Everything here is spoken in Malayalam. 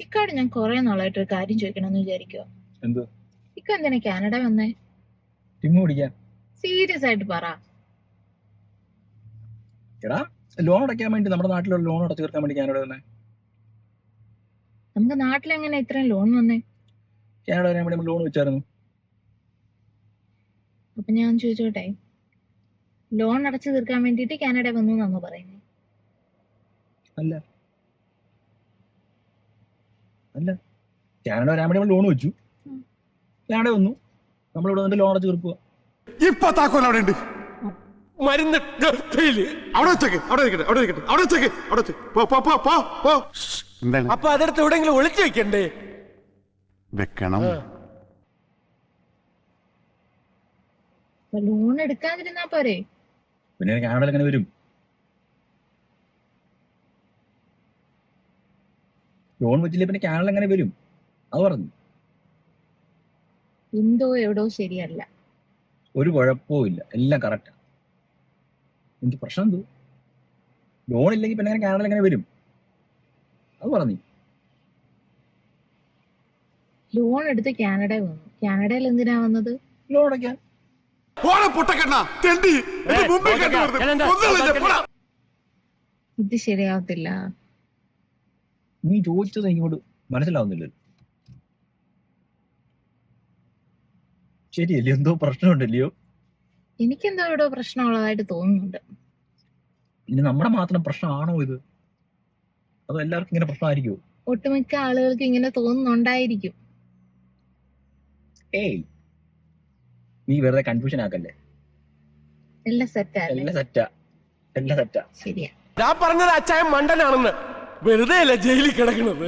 ഇക്കാട് ഞാൻ കൊറേ നാളായിട്ട് ഒരു കാര്യം ചോദിക്കണമെന്ന് വിചാരിക്കുവോ. ഇക്ക എന്തിനാ കാനഡ വന്നേ? സീരിയസ് ആയിട്ട് പറ. ലോൺ അടയ്ക്കാൻ വേണ്ടി, നമ്മുടെ നാട്ടിലുള്ള ലോൺ അടച്ചു തീർക്കാൻ വേണ്ടി കാനഡ വന്നേ. നമുക്ക് നാട്ടിലെങ്ങനെ ഇത്രയും ലോൺ വന്നേ? കാനഡ വരാൻ വേണ്ടി നമ്മൾ ലോൺ വെച്ചായിരുന്നു. അപ്പൊ ഞാൻ ചോദിച്ചോട്ടെ, ലോൺ അടച്ചു തീർക്കാൻ വേണ്ടിട്ട് കാനഡ വന്നു എന്നാണോ പറയുന്നത്? അല്ല അല്ല, കാനഡ വരാൻ വേണ്ടി നമ്മൾ ലോൺ വെച്ചു, കാനഡ വന്നു, നമ്മളിവിടെ വന്നിട്ട് ലോൺ അടച്ചു തീർക്കുക. ഇപ്പൊ താക്കോൽ അവിടെ ഉണ്ട്, മരുന്ന് അവിടെ വെച്ചേക്ക്, അവിടെ ഇരിക്കട്ടെ, അവിടെ ഇരിക്കട്ടെ, അവിടെ വെച്ചേക്ക്, അവിടെ വെച്ച്. അപ്പൊ അതെടുത്ത് എവിടെയെങ്കിലും ഒളിച്ചു വെക്കണ്ടേ? വെക്കണം. ലോൺ എടുക്കാതിരുന്നാ പോരെ? പിന്നെ കാനഡയിൽ എങ്ങനെ വരും? ലോൺ വെച്ചില്ലേ പിന്നെ കാനഡയിൽ എങ്ങനെ വരും? അത് പറഞ്ഞു. എന്തോ എവിടോ ശരിയല്ല. ഒരു കുഴപ്പവും ഇല്ല, എല്ലാം കറക്റ്റാ. എന്ത് പ്രശ്നം എന്തോ? ലോൺ ഇല്ലെങ്കിൽ പിന്നെ കാനഡയിൽ എങ്ങനെ വരും? അത് പറഞ്ഞു. ലോൺ എടുത്ത് കാനഡ വന്നു. കാനഡയിൽ എന്തിനാ വന്നത്? ലോൺ അടയ്ക്കാൻ. ഇത് ശരിയാവത്തില്ല. നീ ചോദിച്ചത് ഇങ്ങോട്ട് മനസ്സിലാവുന്നില്ലല്ലോ. ശരിയല്ലേ? എന്തോ പ്രശ്നമുണ്ടല്ലയോ? എനിക്കെന്തോ ഇവിടെ പ്രശ്നമുള്ളതായിട്ട് തോന്നുന്നുണ്ട്. ഇനി നമ്മുടെ മാത്രം പ്രശ്നമാണോ ഇത്? അതോ എല്ലാവർക്കും ഇങ്ങനെ പ്രശ്നമായിരിക്കുമോ? ഒട്ടുമിക്ക ആളുകൾക്ക് ഇങ്ങനെ തോന്നുന്നുണ്ടായിരിക്കും. ഏയ്, നീ വെറുതെ കൺഫ്യൂഷൻ ആക്കല്ലേ. എല്ലാം സെറ്റാ. എല്ലാം സെറ്റാ. ശരിയാ. ഞാൻ പറഞ്ഞത് അച്ചായൻ മണ്ടനാണെന്ന്. വെറുതെ അല്ല ജയിലിൽ കിടക്കുന്നത്.